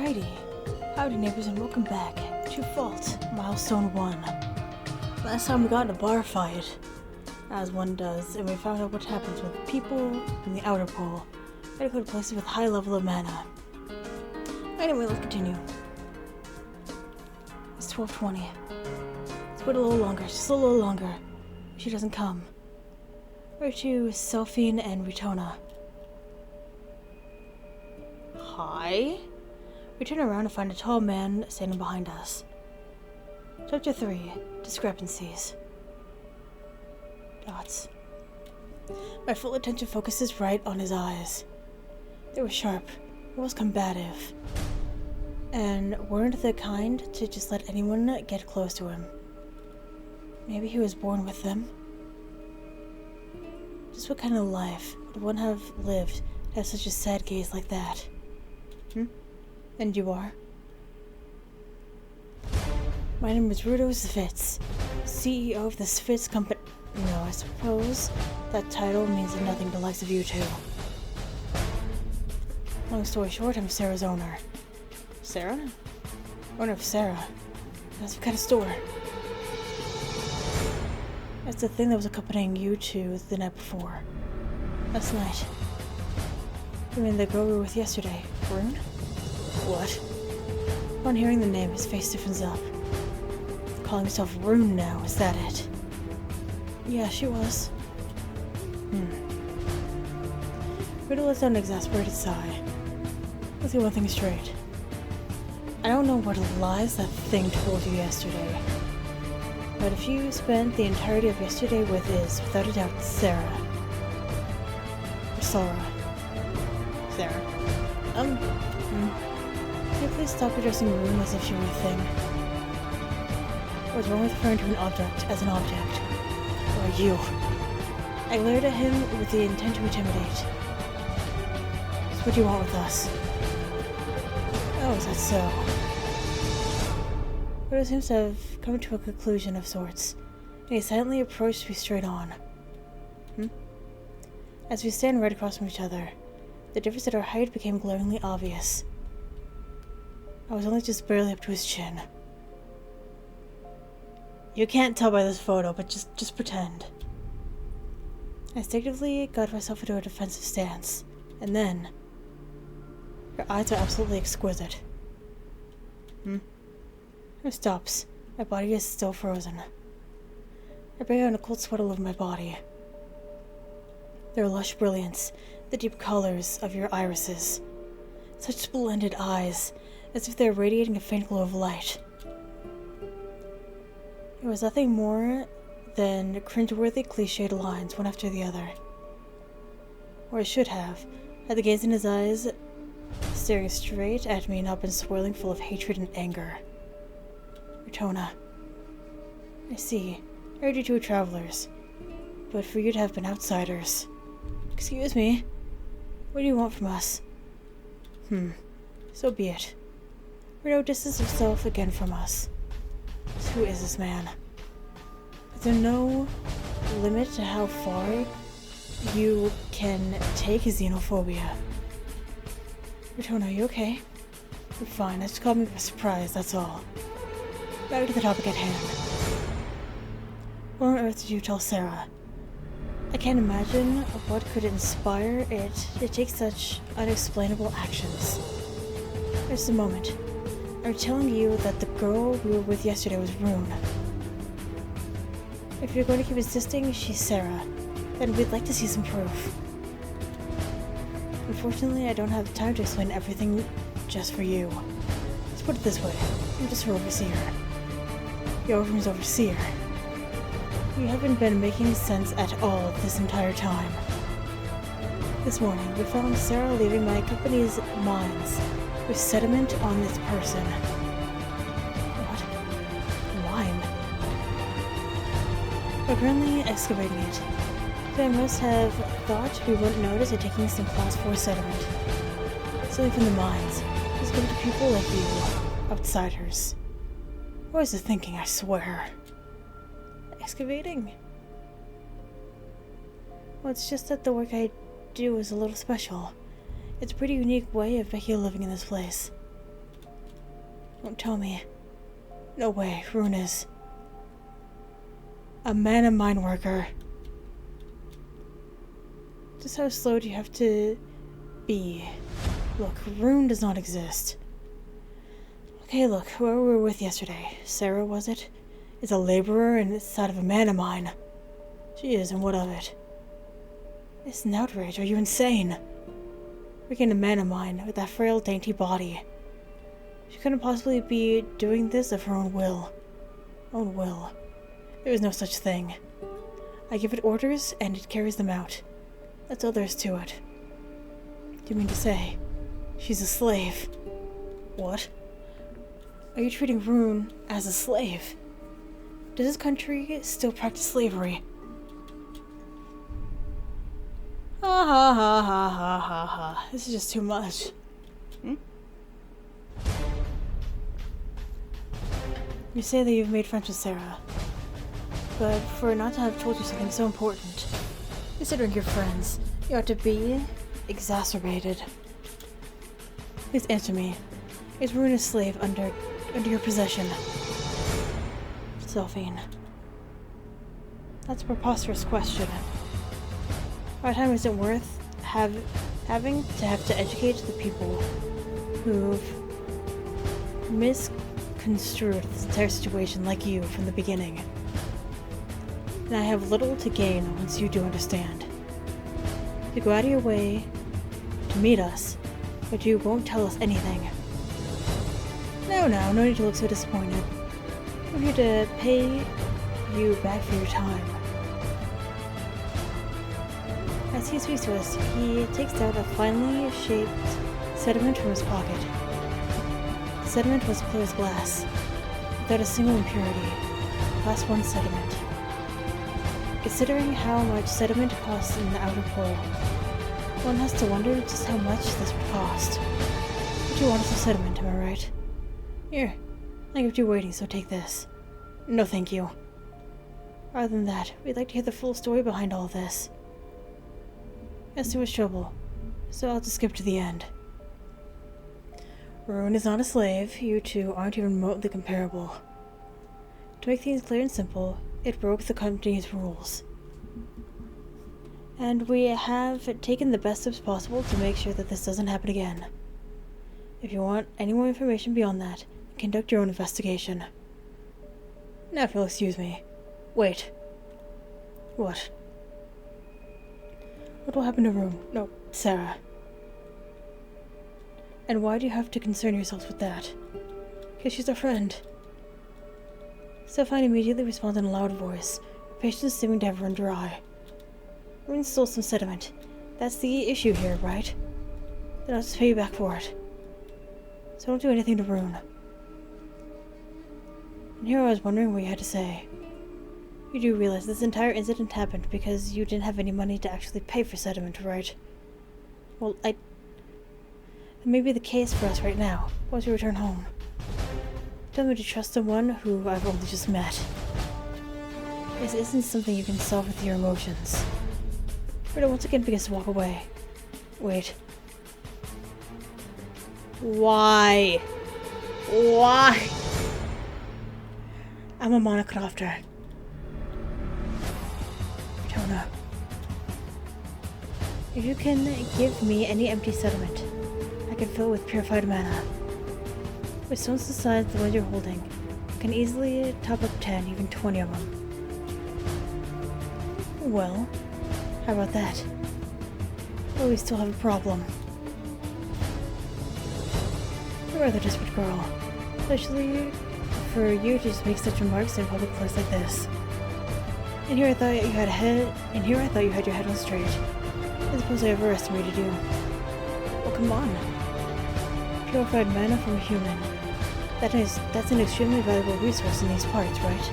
Alrighty, howdy neighbors and welcome back to Fault Milestone One. Last time we got in a bar fight, as one does, and we found out what happens with people in the outer pole. Gotta go to places with high level of mana. Anyway, let's continue. It's 12:20. Let's wait a little longer, just a little longer. She doesn't come. Where to Selphine and Ritona? Hi? We turn around and find a tall man standing behind us. Chapter 3. Discrepancies. Dots. My full attention focuses right on his eyes. They were sharp, almost combative, and weren't the kind to just let anyone get close to him. Maybe he was born with them. Just what kind of life would one have lived to have such a sad gaze like that? And you are? My name is Rune Svitz, CEO of the Svitz Company. No, I suppose that title means nothing to the likes of you two. Long story short, I'm Sarah's owner. Sarah? Owner of Sarah. That's what kind of store? That's the thing that was accompanying you two the night before. Last night. You mean the girl we were with yesterday, Rune? What? Upon hearing the name, his face stiffens up. Calling himself Rune now, is that it? Yeah, she was. Rune lets out an exasperated sigh. Let's get one thing straight. I don't know what lies that thing told you yesterday, but if you spent the entirety of yesterday with is, without a doubt, Sarah. Or Sora. Sarah. Can you please stop addressing Rune as if she were a thing? What's wrong with referring to an object as an object? Or you? I glared at him with the intent to intimidate. So what do you want with us? Oh, is that so? Rune seems to have come to a conclusion of sorts, and he silently approached me straight on. As we stand right across from each other, the difference in our height became glaringly obvious. I was only just barely up to his chin. You can't tell by this photo, but just pretend. I instinctively got myself into a defensive stance, and then... Your eyes are absolutely exquisite. It stops. My body is still frozen. I break out in a cold sweat all over my body. Their lush brilliance, the deep colors of your irises. Such splendid eyes, as if they're radiating a faint glow of light. It was nothing more than cringeworthy cliched lines, one after the other. Or I should have, had the gaze in his eyes staring straight at me, not been swirling full of hatred and anger. Ritona. I see. I heard you two are travelers. But for you to have been outsiders. Excuse me. What do you want from us? So be it. Rune distances himself again from us. So who is this man? Is there no limit to how far you can take his xenophobia? Ritona, are you okay? You're fine. That just caught me by surprise, that's all. Back to the topic at hand. What on earth did you tell Sarah? I can't imagine what could inspire it to take such unexplainable actions. Just a moment. I'm telling you that the girl we were with yesterday was Rune. If you're going to keep insisting she's Sarah, then we'd like to see some proof. Unfortunately, I don't have time to explain everything just for you. Let's put it this way. I'm just her overseer. Your room's overseer. You haven't been making sense at all this entire time. This morning, we found Sarah leaving my company's mines with sediment on this person. What? Mine? We're currently excavating it. So I must have thought we wouldn't notice it taking some class 4 sediment. Something from the mines. Just given to people like you. Outsiders. What was the thinking, I swear? Excavating? Well, it's just that the work I do is a little special. It's a pretty unique way of making a living in this place. Don't tell me. No way, Rune is a mana mine worker. Just how slow do you have to be? Look, Rune does not exist. Okay, look, whoever we were with yesterday, Sarah was it? Is a laborer inside of a mana mine. She is, and what of it? It's an outrage. Are you insane? Working in a mana mine with that frail, dainty body. She couldn't possibly be doing this of her own will. Own will. There is no such thing. I give it orders, and it carries them out. That's all there is to it. Do you mean to say she's a slave? What? Are you treating Rune as a slave? Does this country still practice slavery? Ha ha ha ha ha ha ha. This is just too much. You say that you've made friends with Sarah, but for her not to have told you something so important, considering your friends, you ought to be exacerbated. Please answer me. Is Rune a slave under your possession? Delphine. That's a preposterous question. Our time isn't worth having to educate the people who've misconstrued this entire situation like you from the beginning. And I have little to gain once you do understand. You go out of your way to meet us, but you won't tell us anything. No need to look so disappointed. I'm here to pay you back for your time. As he speaks to us, he takes out a finely shaped sediment from his pocket. The sediment was clear as glass, without a single impurity. Class 1 sediment. Considering how much sediment costs in the outer pole, one has to wonder just how much this would cost. But you want some sediment, am I right? Here, I kept you waiting, so take this. No thank you. Rather than that, we'd like to hear the full story behind all this. That's too much trouble, so I'll just skip to the end. Rune is not a slave. You two aren't even remotely comparable. To make things clear and simple, it broke the company's rules. And we have taken the best steps possible to make sure that this doesn't happen again. If you want any more information beyond that, conduct your own investigation. Now if you'll excuse me. Wait. What? What will happen to Rune? No, Sarah. And why do you have to concern yourselves with that? Because she's our friend. Stephanie immediately responded in a loud voice, her patience seeming to have run dry. Rune stole some sediment. That's the issue here, right? Then I'll just pay you back for it. So don't do anything to Rune. And here I was wondering what you had to say. You do realize this entire incident happened because you didn't have any money to actually pay for sediment, right? Well, that may be the case for us right now, once we return home. Tell me to trust someone who I've only just met. This isn't something you can solve with your emotions. Rita once again begins to walk away. Wait. Why? Why? I'm a monocrafter. Retona. If you can give me any empty sediment, I can fill it with purified mana. With stones the size of the ones you're holding, I can easily top up 10, even 20 of them. Well, how about that? But we still have a problem. You're a rather desperate girl, especially for you to just make such remarks in a public place like this. And here I thought you had your head on straight. I suppose I overestimated you. Well, come on. Purified mana from a human. That's an extremely valuable resource in these parts, right?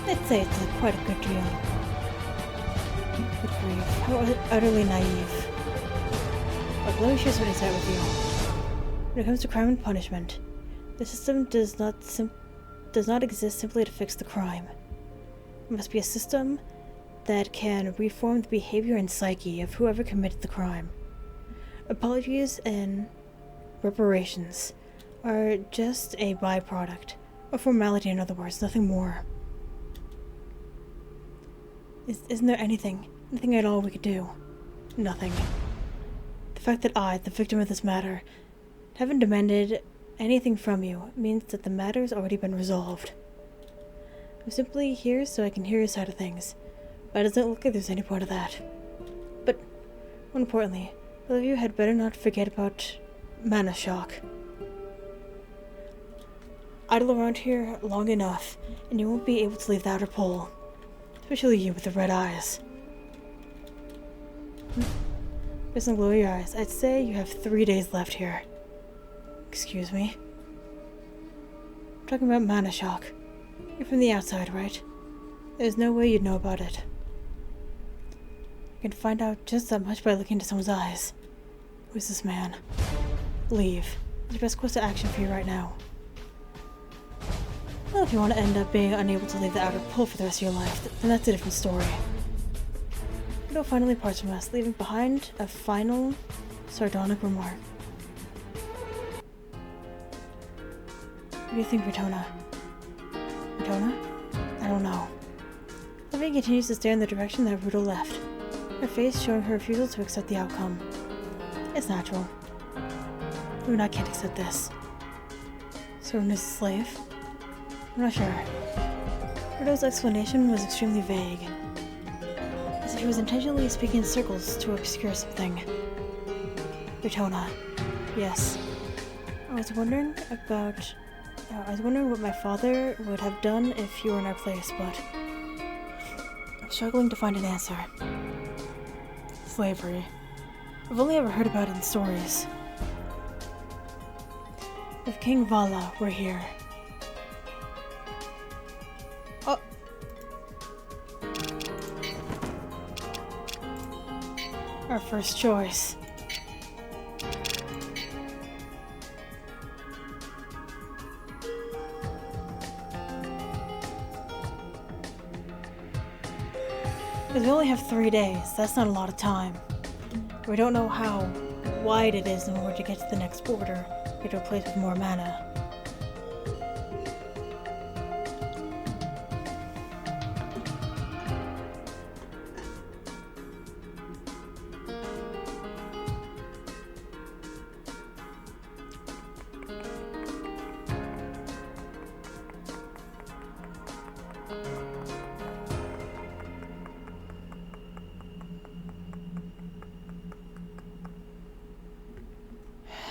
I'd say it's quite a good deal. Good grief, how utterly naive. But let me share some insight with you. When it comes to crime and punishment, the system does not exist simply to fix the crime. It must be a system that can reform the behavior and psyche of whoever committed the crime. Apologies and reparations are just a byproduct. A formality, in other words, nothing more. Isn't there anything at all we could do? Nothing. The fact that I, the victim of this matter, haven't demanded anything from you means that the matter's already been resolved. I'm simply here so I can hear your side of things, but it doesn't look like there's any point of that. But, more importantly, both of you had better not forget about mana shock. Idle around here long enough, and you won't be able to leave the outer pole. Especially you with the red eyes. Based on the glow of your eyes, I'd say you have 3 days left here. Excuse me? I'm talking about mana shock. You're from the outside, right? There's no way you'd know about it. You can find out just that much by looking into someone's eyes. Who's this man? Leave. It's the best course of action for you right now. Well, if you want to end up being unable to leave the outer pole for the rest of your life, then that's a different story. Widow finally parts from us, leaving behind a final, sardonic remark. What do you think, Retona? Retona? I don't know. Livia continues to stare in the direction that Rudo left, her face showing her refusal to accept the outcome. It's natural. Rune, I can't accept this. So Rune is a slave? I'm not sure. Rudo's explanation was extremely vague, as if he was intentionally speaking in circles to obscure something. Retona. Yes. I was wondering what my father would have done if you were in our place, but I'm struggling to find an answer. Slavery. I've only ever heard about it in stories. If King Vala were here... Oh! Our first choice. Because we only have 3 days, that's not a lot of time. We don't know how wide it is in order to get to the next border, get to a place with more mana.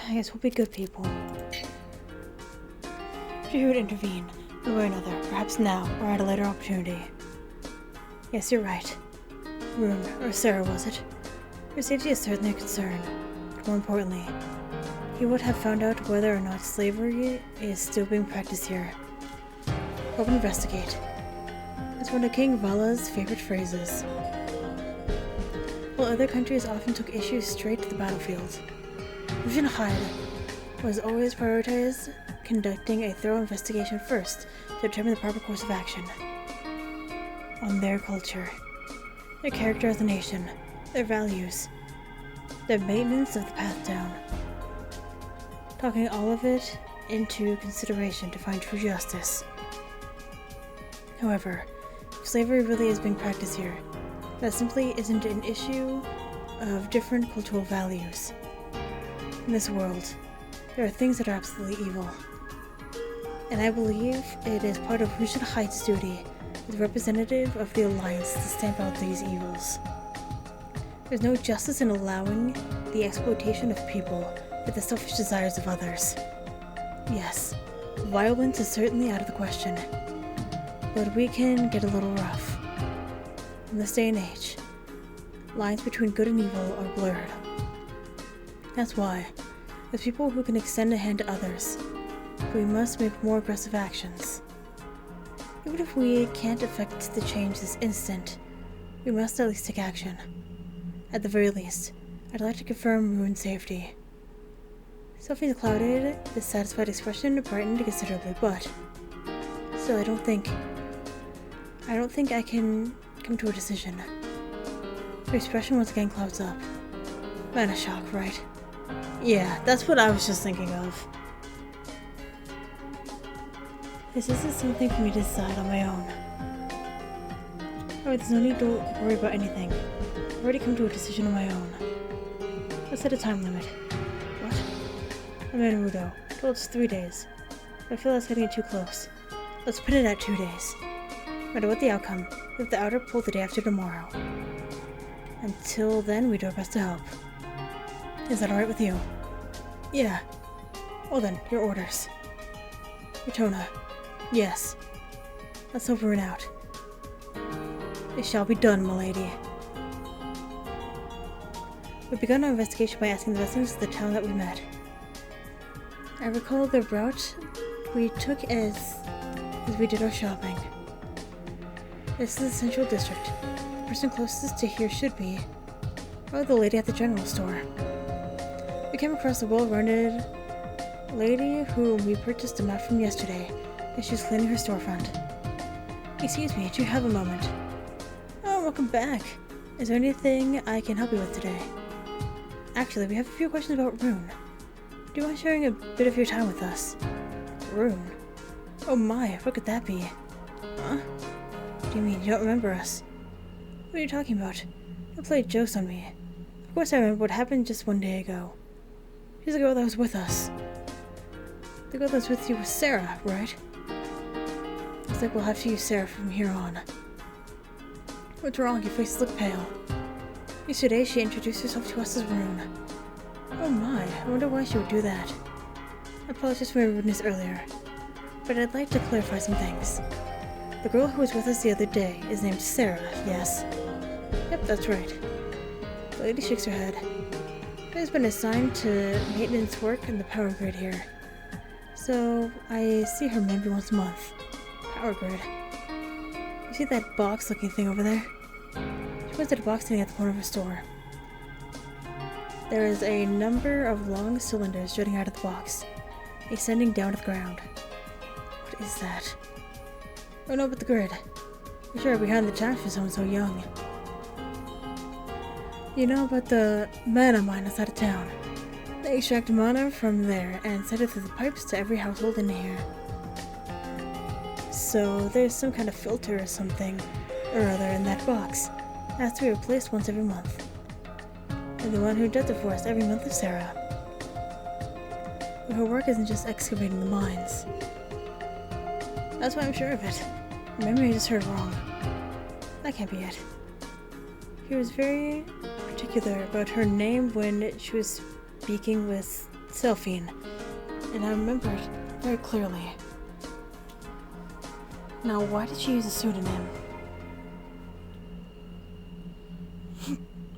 I guess we'll be good people. If you would intervene, one way or another, perhaps now, or at a later opportunity. Yes, you're right. Rune, or Sarah was it? Your safety is certainly a concern, but more importantly, he would have found out whether or not slavery is still being practiced here. Help investigate. It's one of King Vala's favorite phrases. While other countries often took issues straight to the battlefield, GamesRHard was always prioritized conducting a thorough investigation first to determine the proper course of action. On their culture, their character as a nation, their values, their maintenance of the path down. Taking all of it into consideration to find true justice. However, if slavery really is being practiced here, that simply isn't an issue of different cultural values. In this world, there are things that are absolutely evil. And I believe it is part of GamesRHard's duty as representative of the Alliance to stamp out these evils. There's no justice in allowing the exploitation of people for the selfish desires of others. Yes, violence is certainly out of the question, but we can get a little rough. In this day and age, lines between good and evil are blurred. That's why, as people who can extend a hand to others, we must make more aggressive actions. Even if we can't affect the change this instant, we must at least take action. At the very least, I'd like to confirm Rune's safety. Sophie's clouded, dissatisfied expression brightened considerably, but still, I don't think I can come to a decision. Her expression once again clouds up. Mana shock, right? Yeah, that's what I was just thinking of. This isn't something for me to decide on my own. Alright, there's no need to worry about anything. I've already come to a decision on my own. Let's set a time limit. What? I'm in Rudo. Told us 3 days. But I feel that's getting too close. Let's put it at 2 days. No matter what the outcome, we have the outer pull the day after tomorrow. Until then, we do our best to help. Is that alright with you? Yeah. Well then, your orders. Utona. Yes. Let's hope Rune out. It shall be done, milady. We began our investigation by asking the residents of the town that we met. I recall the route we took as we did our shopping. This is the central district. The person closest to here should be probably the lady at the general store. We came across a well-rounded lady whom we purchased a map from yesterday, and she was cleaning her storefront. Excuse me, do you have a moment? Oh, welcome back. Is there anything I can help you with today? Actually, we have a few questions about Rune. Do you mind sharing a bit of your time with us? Rune? Oh my, what could that be? Huh? What do you mean, you don't remember us? What are you talking about? You played jokes on me. Of course I remember what happened just 1 day ago. She's the girl that was with us. The girl that was with you was Sarah, right? Looks like we'll have to use Sarah from here on. What's wrong? Your face looks pale. Yesterday she introduced herself to us as Rune. Oh my, I wonder why she would do that. I apologize for my rudeness earlier, but I'd like to clarify some things. The girl who was with us the other day is named Sarah, yes? Yep, that's right. The lady shakes her head. She has been assigned to maintenance work in the power grid here. So, I see her maybe once a month. Power grid. You see that box-looking thing over there? She was at a box sitting at the corner of her store. There is a number of long cylinders jutting out of the box, extending down to the ground. What is that? Oh no, but the grid. I'm sure behind the times for someone so young. You know about the mana mine outside of town? They extract mana from there and send it through the pipes to every household in here. So there's some kind of filter or something or other in that box. It has to be replaced once every month. And the one who does it for us every month is Sarah. But her work isn't just excavating the mines. That's why I'm sure of it. Maybe I just heard wrong. That can't be it. She was very particular about her name when she was speaking with Selphine, and I remember it very clearly. Now, why did she use a pseudonym?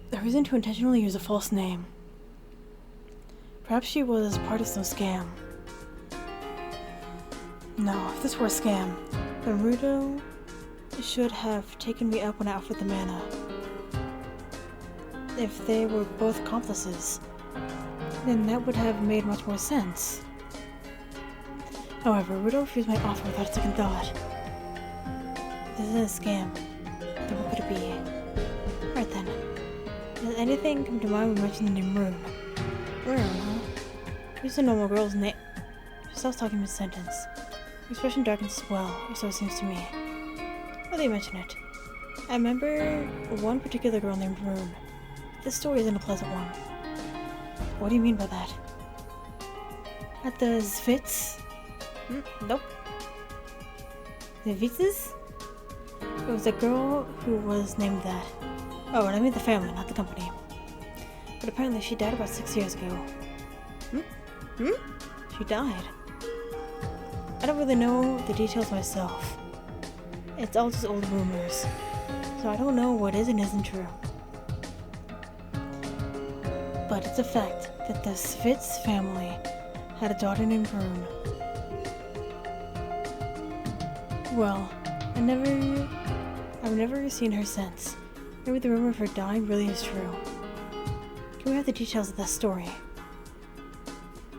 The reason to intentionally use a false name. Perhaps she was part of some scam. No, if this were a scam, then Rudo should have taken me up when I offered the mana. If they were both accomplices, then that would have made much more sense. However, Rudo refused my offer without a second thought. This isn't a scam. Then what could it be? Right then. Does anything come to mind when we mention the name Rune? Rune, huh? She's a normal girl's name. She stops talking mid-sentence. Her expression darkens as well, or so it seems to me. Now that you mention it, I remember one particular girl named Rune. This story isn't a pleasant one. What do you mean by that? At the Zvits? Nope. The Vitzes? It was a girl who was named that. Oh, and I mean the family, not the company. But apparently she died about 6 years ago. She died. I don't really know the details myself. It's all just old rumors. So I don't know what is and isn't true. But it's a fact that the Svitz family had a daughter named Rune. Well, I've never seen her since. Maybe the rumor of her dying really is true. Can we have the details of that story?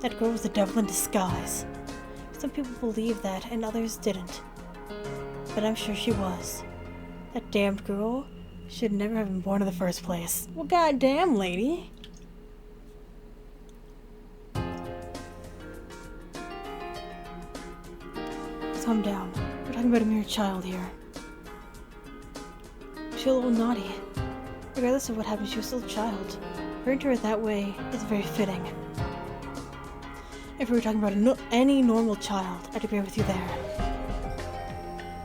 That girl was the devil in disguise. Some people believe that, and others didn't. But I'm sure she was. That damned girl should never have been born in the first place. Well, goddamn, lady. calm down. We're talking about a mere child here. She's a little naughty. Regardless of what happened, she was still a child. Referring to her that way is very fitting. If we were talking about any normal child, I'd agree with you there.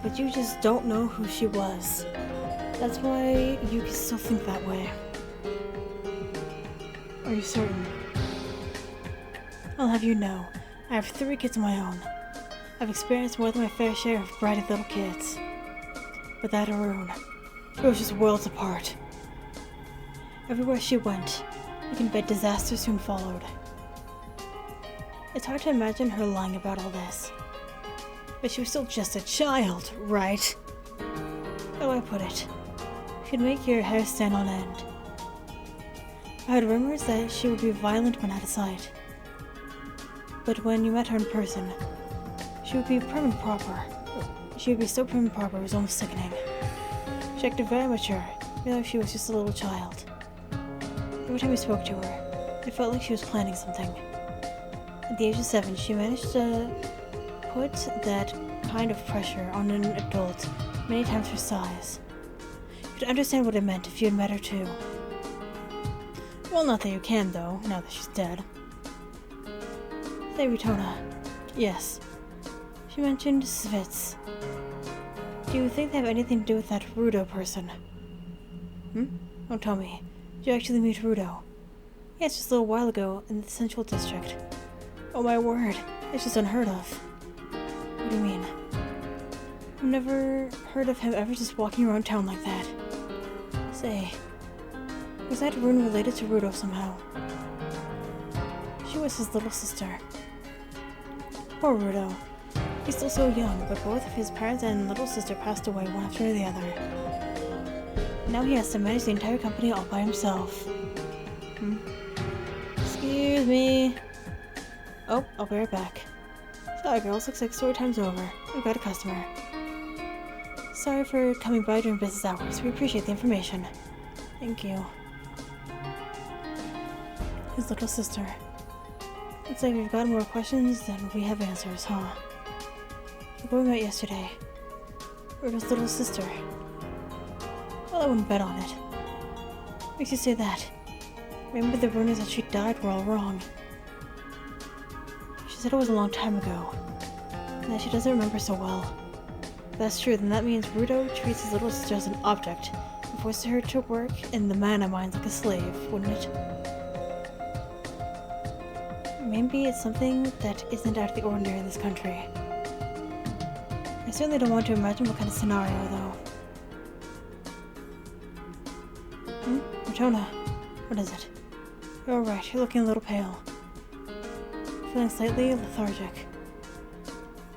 But you just don't know who she was. That's why you can still think that way. Are you certain? I'll have you know, I have 3 kids of my own. I've experienced more than my fair share of bratty little kids. But that Rune, it was just worlds apart. Everywhere she went, you can bet disaster soon followed. It's hard to imagine her lying about all this. But she was still just a child, right? How do I put it? She'd make your hair stand on end. I heard rumors that she would be violent when out of sight. But when you met her in person, she would be prim and proper. She would be so prim and proper it was almost sickening. She acted very mature, even though she was just a little child. Every time we spoke to her, it felt like she was planning something. At the age of 7, she managed to put that kind of pressure on an adult many times her size. You'd understand what it meant if you had met her too. Well, not that you can, though, now that she's dead. Say, Rutona. Yes. She mentioned Svitz. Do you think they have anything to do with that Rudo person? Don't tell me. Did you actually meet Rudo? Yes, just a little while ago in the Central District. Oh my word, it's just unheard of. What do you mean? I've never heard of him ever just walking around town like that. Say, was that Rune related to Rudo somehow? She was his little sister. Poor Rudo. He's still so young, but both of his parents and little sister passed away one after the other. Now he has to manage the entire company all by himself. Excuse me. Oh, I'll be right back. Sorry girls, looks like story time's over. We've got a customer. Sorry for coming by during business hours. We appreciate the information. Thank you. His little sister. Looks like we've got more questions than we have answers, huh? The boy we met yesterday. Rudo's little sister. Well, I wouldn't bet on it. Makes you say that. Remember the rumors that she died were all wrong. She said it was a long time ago, and that she doesn't remember so well. If that's true, then that means Rudo treats his little sister as an object and forces her to work in the mana mines like a slave, wouldn't it? Maybe it's something that isn't out of the ordinary in this country. I certainly don't want to imagine what kind of scenario, though. Rutona, what is it? You're alright, you're looking a little pale. Feeling slightly lethargic.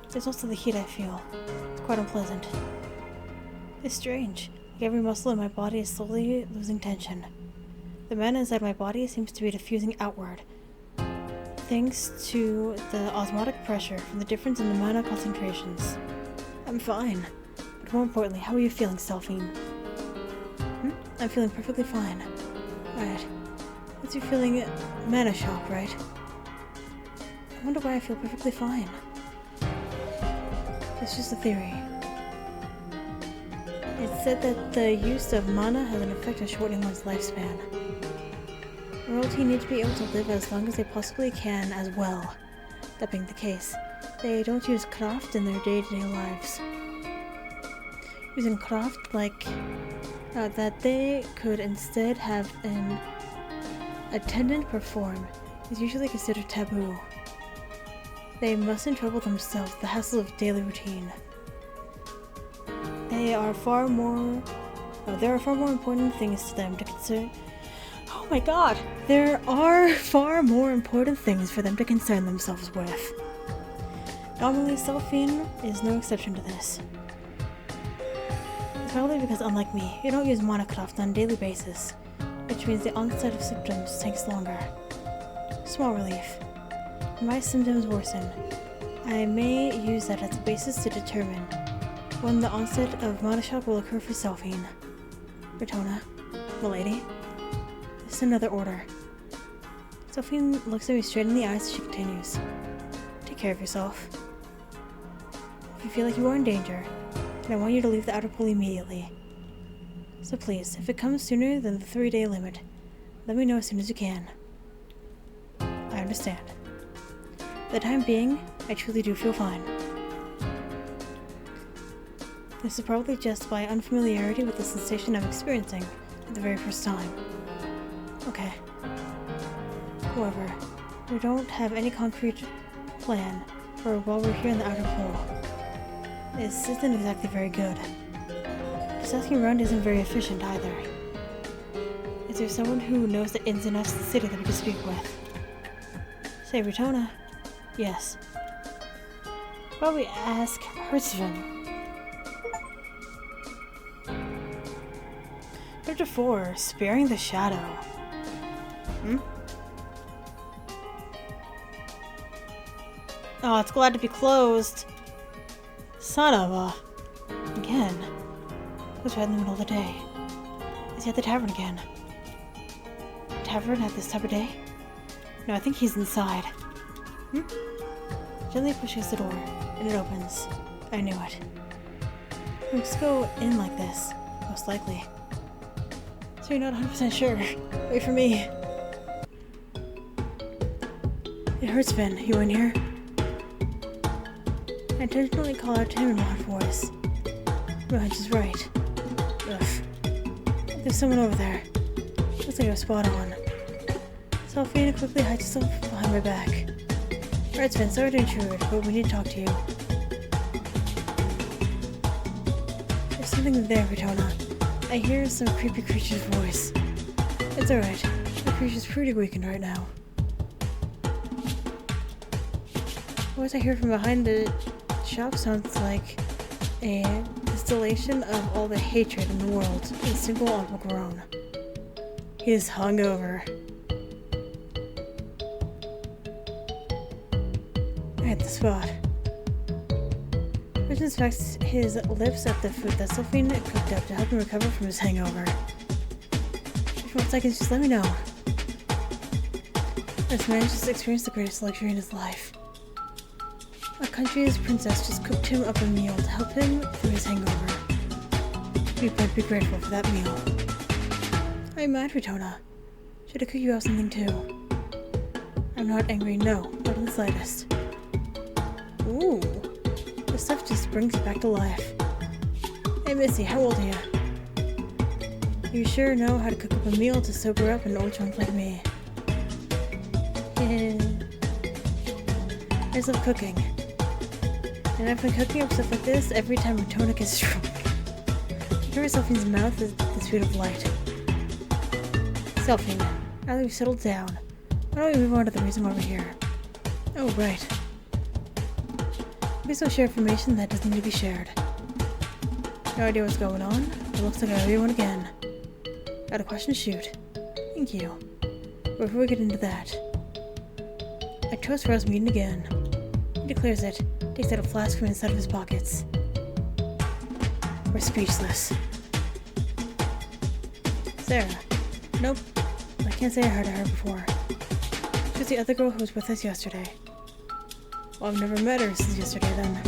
There's also the heat I feel. It's quite unpleasant. It's strange. Like every muscle in my body is slowly losing tension. The mana inside my body seems to be diffusing outward, thanks to the osmotic pressure from the difference in the mana concentrations. I'm fine. But more importantly, how are you feeling, Selphine? I'm feeling perfectly fine. Right. What's you feeling? Mana shock, right? I wonder why I feel perfectly fine. It's just a theory. It's said that the use of mana has an effect on shortening one's lifespan. Royalty need to be able to live as long as they possibly can as well. That being the case, they don't use craft in their day-to-day lives. Using craft like that they could instead have an attendant perform is usually considered taboo. They mustn't trouble themselves with the hassle of daily routine. There are far more important things to them to consider. Oh my god! There are far more important things for them to concern themselves with. Normally, Selphine is no exception to this. It's probably because, unlike me, you don't use monocraft on a daily basis, which means the onset of symptoms takes longer. Small relief. When my symptoms worsen, I may use that as a basis to determine when the onset of mana shock will occur for Selphine. Rutona, milady, this is another order. Selphine looks at me straight in the eyes as she continues. Take care of yourself. if you feel like you are in danger, and I want you to leave the outer pool immediately. So please, if it comes sooner than the 3-day limit, let me know as soon as you can. I understand. For the time being, I truly do feel fine. This is probably just by unfamiliarity with the sensation I'm experiencing for the very first time. Okay. However, we don't have any concrete plan for while we're here in the outer pool. This isn't exactly very good. Just asking around isn't very efficient either. Is there someone who knows the ins and outs of the city that we could speak with? Say, Retona? Yes. Probably ask Hertzvin. Chapter 4, Sparing the Shadow. Oh, it's glad to be closed. Son of a... Again. It was right in the middle of the day. Is he at the tavern again? Tavern at this time of day? No, I think he's inside. Gently pushes the door, and it opens. I knew it. He'll just go in like this, most likely. So you're not 100% sure. Wait for me. It hurts, Finn. You in here? I intentionally call out to him in a loud voice. My hunch is right. Ugh. There's someone over there. Looks like I was spot on. Sophia quickly hides herself behind my back. Alright, Sven, sorry to intrude, but we need to talk to you. There's something there, Retona. I hear some creepy creature's voice. It's alright. The creature's pretty weakened right now. The voice I hear from behind the shop sounds like a distillation of all the hatred in the world in a single audible groan. He is hungover. I hit the spot. Richard inspects his lips at the food that Sophie cooked up to help him recover from his hangover. If you want seconds, just let me know. This man just experienced the greatest luxury in his life. A country's princess just cooked him up a meal to help him through his hangover. We might be grateful for that meal. I'm mad, Retona. Should I cook you out something too? I'm not angry, no, not in the slightest. Ooh, this stuff just brings you back to life. Hey Missy, how old are you? You sure know how to cook up a meal to sober up an old drunk like me. I just love cooking. And I've been cooking up stuff like this every time Retona gets drunk. Cover Sophine's mouth at the speed of light. Sophine, now that we've settled down, why don't we move on to the reason why we're here? Oh, right. Please don't share information that doesn't need to be shared. No idea what's going on? It looks like I owe you one again. Got a question? Shoot. Thank you. But before we get into that, I trust for us meeting again. He declares it, takes out a flask from inside of his pockets. We're speechless. Sarah. Nope. I can't say I heard of her before. She was the other girl who was with us yesterday. Well, I've never met her since yesterday then.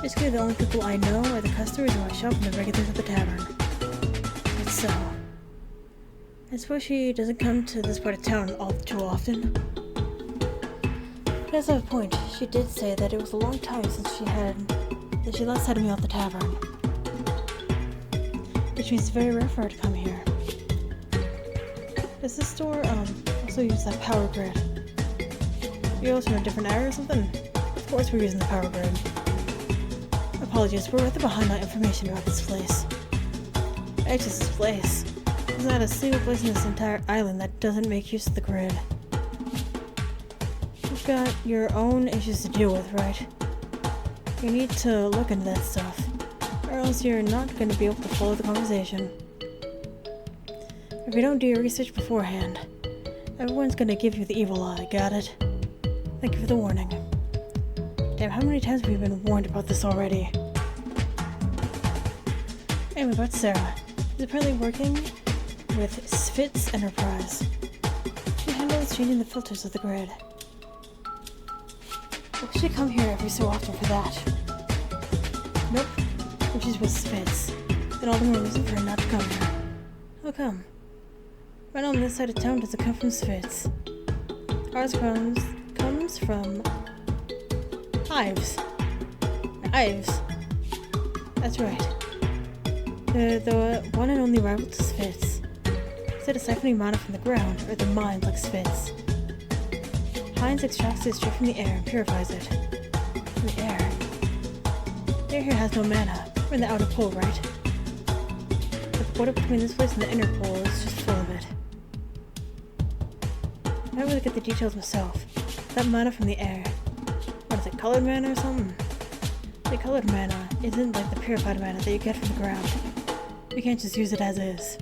Basically, the only people I know are the customers in my shop and the regulars at the tavern. But so... I suppose she doesn't come to this part of town all too often. But as a point, she did say that it was a long time since she last had a meal at the tavern. Which means it's very rare for her to come here. Does this store, also use that power grid? You also in a different area or something? Of course we're using the power grid. Apologies, we're rather behind on information about this place. It's just this place. There's not a single place in this entire island that doesn't make use of the grid. You've got your own issues to deal with, right? You need to look into that stuff, or else you're not going to be able to follow the conversation. If you don't do your research beforehand, everyone's going to give you the evil eye, got it? Thank you for the warning. Damn, how many times have we been warned about this already? Anyway, about Sarah. She's apparently working with Svitz Enterprise. She handles changing the filters of the grid. Well, she come here every so often for that. Nope. If she's with Spitz, then all the more reason for her not to come here. How come? Right on this side of town doesn't come from Spitz. Ours comes from hives. Hives. That's right. They're the one and only rival to Spitz. Instead of siphoning mana from the ground or the mines like Spitz, Hines extracts it straight from the air and purifies it. From the air? The air here has no mana. We're in the outer pole, right? But the border between this place and the inner pole is just full of it. I don't really get the details myself. That mana from the air. What is it, colored mana or something? The colored mana isn't like the purified mana that you get from the ground. You can't just use it as is.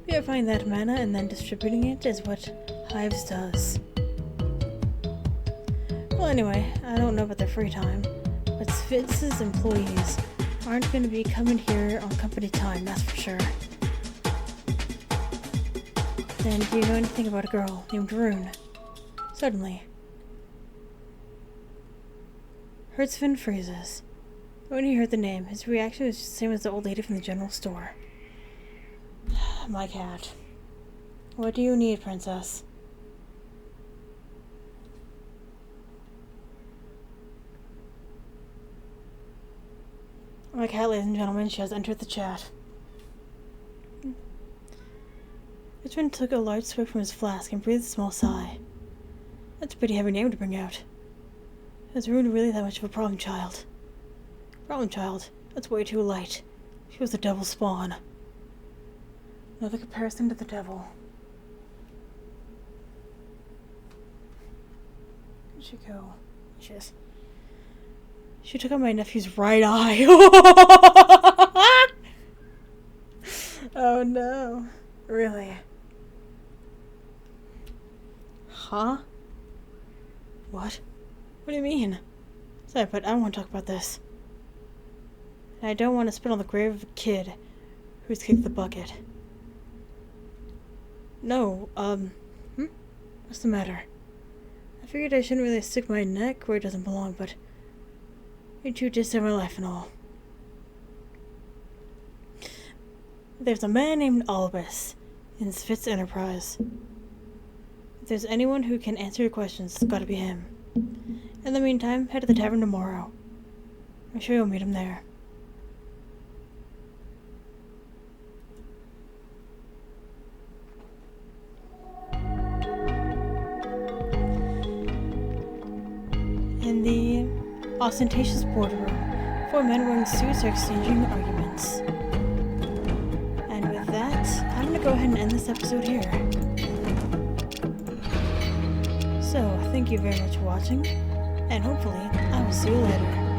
Purifying that mana and then distributing it is what Hives does. Well, anyway, I don't know about their free time, but Spitz's employees aren't going to be coming here on company time, that's for sure. Then, do you know anything about a girl named Rune? Suddenly, Hertzfin freezes. When he heard the name, his reaction was just the same as the old lady from the general store. My cat. What do you need, princess? My cat, ladies and gentlemen, she has entered the chat. Richmond took a large swig from his flask and breathed a small sigh. That's a pretty heavy name to bring out. Is Rune really that much of a problem child? Problem child? That's way too light. She was the devil's spawn. Another comparison to the devil. Where'd she go? She took out my nephew's right eye. Oh no. Really? Huh? What? What do you mean? Sorry, but I don't want to talk about this. And I don't want to spit on the grave of a kid who's kicked the bucket. No, what's the matter? I figured I shouldn't really stick my neck where it doesn't belong, but you two did save my life and all. There's a man named Albus in Spitz Enterprise. If there's anyone who can answer your questions, it's gotta be him. In the meantime, head to the tavern tomorrow. I'm sure you'll meet him there. In the ostentatious boardroom, 4 men wearing suits are exchanging arguments. And with that, I'm gonna go ahead and end this episode here. So, thank you very much for watching, and hopefully, I will see you later.